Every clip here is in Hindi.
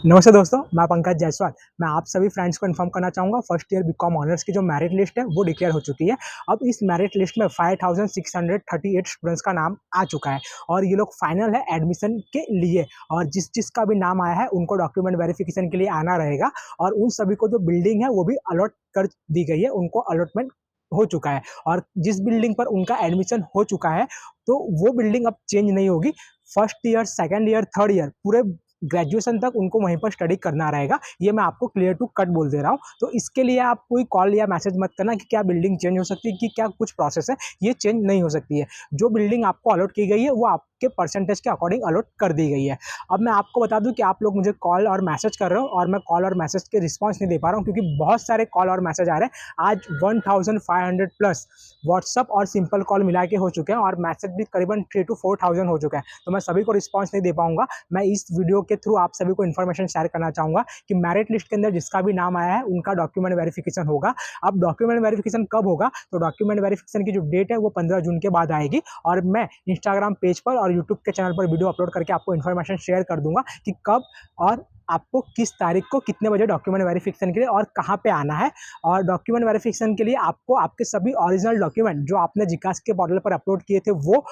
नमस्ते दोस्तों, मैं पंकज जायसवाल। मैं आप सभी फ्रेंड्स को इन्फॉर्म करना चाहूँगा फर्स्ट ईयर बीकॉम ऑनर्स की जो मेरिट लिस्ट है वो डिक्लेयर हो चुकी है। अब इस मेरिट लिस्ट में 5638 स्टूडेंट्स का नाम आ चुका है और ये लोग फाइनल है एडमिशन के लिए। और जिसका भी नाम आया है उनको डॉक्यूमेंट वेरिफिकेशन के लिए आना रहेगा और उन सभी को जो बिल्डिंग है वो भी अलॉट कर दी गई है, उनको अलॉटमेंट हो चुका है। और जिस बिल्डिंग पर उनका एडमिशन हो चुका है तो वो बिल्डिंग अब चेंज नहीं होगी। First year, second year, third year पूरे ग्रेजुएशन तक उनको वहीं पर स्टडी करना रहेगा। ये मैं आपको क्लियर टू कट बोल दे रहा हूँ। तो इसके लिए आप कोई कॉल या मैसेज मत करना कि क्या बिल्डिंग चेंज हो सकती है, कि क्या कुछ प्रोसेस है। ये चेंज नहीं हो सकती है। जो बिल्डिंग आपको अलॉट की गई है वो आपके परसेंटेज के अकॉर्डिंग अलॉट कर दी गई है। अब मैं आपको बता दूं कि आप लोग मुझे कॉल और मैसेज कर रहे हो और मैं कॉल और मैसेज के रिस्पॉन्स नहीं दे पा रहा हूँ क्योंकि बहुत सारे कॉल और मैसेज आ रहे हैं। आज 1500 प्लस व्हाट्सअप और सिंपल कॉल मिला के हो चुके हैं और मैसेज भी करीबन 3 to 4000 हो चुका है। तो मैं सभी को रिस्पॉन्स नहीं दे पाऊंगा। मैं इस वीडियो के थ्रू आप सभी को इन्फॉर्मेशन शेयर करना चाहूँगा कि मेरिट लिस्ट के अंदर जिसका भी नाम आया है उनका डॉक्यूमेंट वेरिफिकेशन होगा। अब डॉक्यूमेंट वेरिफिकेशन कब होगा? तो डॉक्यूमेंट वेरिफिकेशन की जो डेट है वो 15 जून के बाद आएगी और मैं इंस्टाग्राम पेज पर और यूट्यूब के चैनल पर वीडियो अपलोड करके आपको इन्फॉर्मेशन शेयर कर दूंगा कि कब और आपको किस तारीख को कितने बजे डॉक्यूमेंट वेरिफिकेशन के लिए और कहाँ पे आना है। और डॉक्यूमेंट वेरिफिकेशन के लिए आपको आपके सभी ओरिजिनल डॉक्यूमेंट जो आपने जिकास के पोर्टल पर अपलोड किए थे वो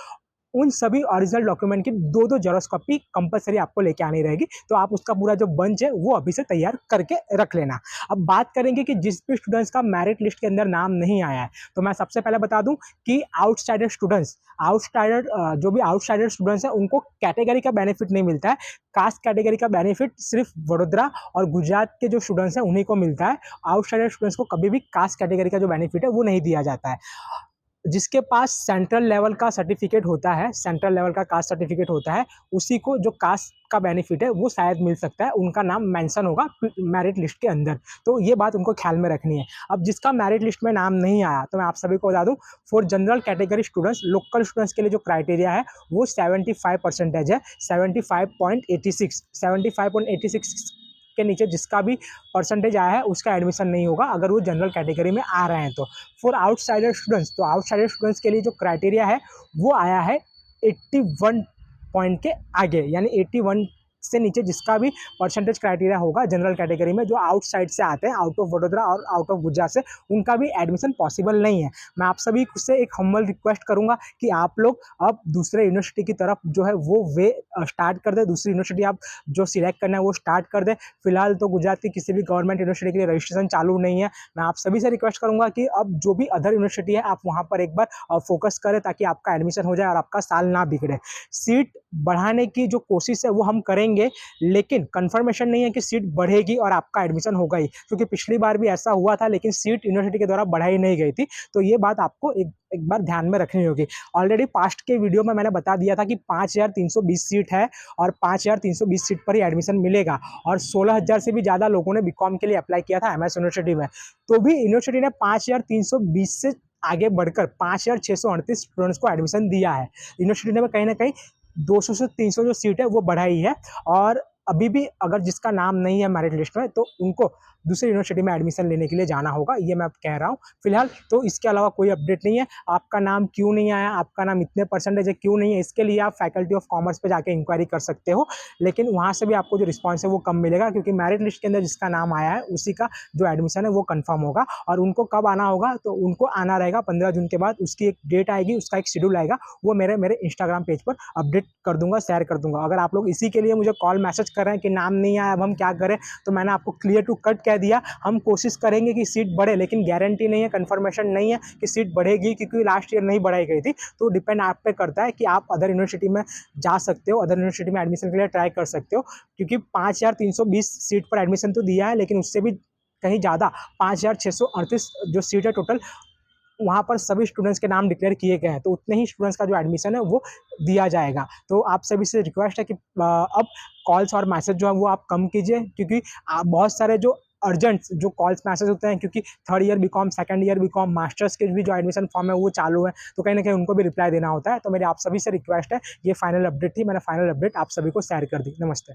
उन सभी ओरिजिनल डॉक्यूमेंट की दो जेरॉक्स कॉपी कंपलसरी आपको लेके आनी रहेगी। तो आप उसका पूरा जो बंच है वो अभी से तैयार करके रख लेना। अब बात करेंगे कि जिस भी स्टूडेंट्स का मेरिट लिस्ट के अंदर नाम नहीं आया है, तो मैं सबसे पहले बता दूं कि जो भी आउटसाइडर स्टूडेंट्स हैं उनको कैटेगरी का बेनिफिट नहीं मिलता है। कास्ट कैटेगरी का बेनिफिट सिर्फ वडोदरा और गुजरात के जो स्टूडेंट्स हैं उन्हीं को मिलता है। आउटसाइडर स्टूडेंट्स को कभी भी कास्ट कैटेगरी का जो बेनिफिट है वो नहीं दिया जाता है। जिसके पास सेंट्रल लेवल का सर्टिफिकेट होता है, सेंट्रल लेवल का कास्ट सर्टिफिकेट होता है, उसी को जो कास्ट का बेनिफिट है वो शायद मिल सकता है। उनका नाम मेंशन होगा मेरिट लिस्ट के अंदर। तो ये बात उनको ख्याल में रखनी है। अब जिसका मेरिट लिस्ट में नाम नहीं आया तो मैं आप सभी को बता दूं, for general category students, local students के लिए जो क्राइटेरिया है वो 75 परसेंटेज है। 75.86 के नीचे जिसका भी परसेंटेज आया है उसका एडमिशन नहीं होगा अगर वो जनरल कैटेगरी में आ रहे हैं तो। फॉर आउटसाइडर स्टूडेंट्स, तो आउटसाइडर स्टूडेंट्स के लिए जो क्राइटेरिया है वो आया है 81 पॉइंट के आगे, यानी 81 से नीचे जिसका भी परसेंटेज क्राइटेरिया होगा जनरल कैटेगरी में, जो आउटसाइड से आते हैं, आउट ऑफ वडोदरा और आउट ऑफ गुजरात से, उनका भी एडमिशन पॉसिबल नहीं है। मैं आप सभी से एक हम्बल रिक्वेस्ट करूंगा कि आप लोग अब दूसरे यूनिवर्सिटी की तरफ जो है वो वे स्टार्ट कर दे। दूसरी यूनिवर्सिटी आप जो सिलेक्ट करना है वो स्टार्ट कर दे। फिलहाल तो गुजरात की किसी भी गवर्नमेंट यूनिवर्सिटी के लिए रजिस्ट्रेशन चालू नहीं है। मैं आप सभी से रिक्वेस्ट करूंगा कि अब जो भी अदर यूनिवर्सिटी है आप वहां पर एक बार फोकस करें ताकि आपका एडमिशन हो जाए और आपका साल ना बिगड़े। सीट बढ़ाने की जो कोशिश है वो हम करेंगे, लेकिन कंफर्मेशन नहीं है कि सीट बढ़ेगी और आपका एडमिशन होगा ही, क्योंकि पिछली बार भी ऐसा हुआ था लेकिन सीट यूनिवर्सिटी के द्वारा बढ़ाई नहीं गई थी। तो ये बात आपको एक बार ध्यान में रखनी होगी। ऑलरेडी पास्ट के वीडियो में मैंने बता दिया था कि 5320 सीट है और 5320 सीट पर ही एडमिशन मिलेगा और 16000 से भी ज़्यादा लोगों ने बीकॉम के लिए अप्लाई किया था एमएस यूनिवर्सिटी में। तो भी यूनिवर्सिटी ने 5320 से आगे बढ़कर 5638 स्टूडेंट्स को एडमिशन दिया है। यूनिवर्सिटी ने कहीं ना कहीं 200 से 300 जो सीट है वो बढ़ाई है। और अभी भी अगर जिसका नाम नहीं है मेरिट लिस्ट में तो उनको दूसरी यूनिवर्सिटी में एडमिशन लेने के लिए जाना होगा, ये मैं कह रहा हूँ फिलहाल। तो इसके अलावा कोई अपडेट नहीं है। आपका नाम क्यों नहीं आया, आपका नाम इतने परसेंटेज है क्यों नहीं है, इसके लिए आप फैकल्टी ऑफ कॉमर्स पे जाके इंक्वायरी कर सकते हो। लेकिन वहाँ से भी आपको जो रिस्पॉन्स है वो कम मिलेगा, क्योंकि मेरिट लिस्ट के अंदर जिसका नाम आया है उसी का जो एडमिशन है वो कन्फर्म होगा। और उनको कब आना होगा, तो उनको आना रहेगा 15 जून के बाद। उसकी एक डेट आएगी, उसका एक शेड्यूल आएगा, वो मेरे इंस्टाग्राम पेज पर अपडेट कर दूंगा, शेयर कर दूंगा। अगर आप लोग इसी के लिए मुझे कॉल मैसेज कर रहे हैं कि नाम नहीं आया अब हम क्या करें, तो मैंने आपको क्लियर टू कट कह दिया, हम कोशिश करेंगे कि सीट बढ़े, लेकिन गारंटी नहीं है, कंफर्मेशन नहीं है कि सीट बढ़ेगी, क्योंकि लास्ट ईयर नहीं बढ़ाई गई थी। तो डिपेंड आप पे करता है कि आप अदर यूनिवर्सिटी में जा सकते हो, अदर यूनिवर्सिटी में एडमिशन के लिए ट्राई कर सकते हो। क्योंकि 5320 सीट पर एडमिशन तो दिया है, लेकिन उससे भी कहीं ज़्यादा 5638 जो सीट है टोटल, वहाँ पर सभी स्टूडेंट्स के नाम डिक्लेयर किए गए हैं। तो उतने ही स्टूडेंट्स का जो एडमिशन है वो दिया जाएगा। तो आप सभी से रिक्वेस्ट है कि अब कॉल्स और मैसेज जो है वो आप कम कीजिए, क्योंकि बहुत सारे जो अर्जेंट जो कॉल्स मैसेज होते हैं, क्योंकि third year BCom, second year BCom, masters के भी जो एडमिशन फॉर्म है वो चालू है, तो कहीं ना कहीं उनको भी रिप्लाई देना होता है। तो मेरी आप सभी से रिक्वेस्ट है, ये फाइनल अपडेट थी, मैंने फाइनल अपडेट आप सभी को शेयर कर दी। नमस्ते।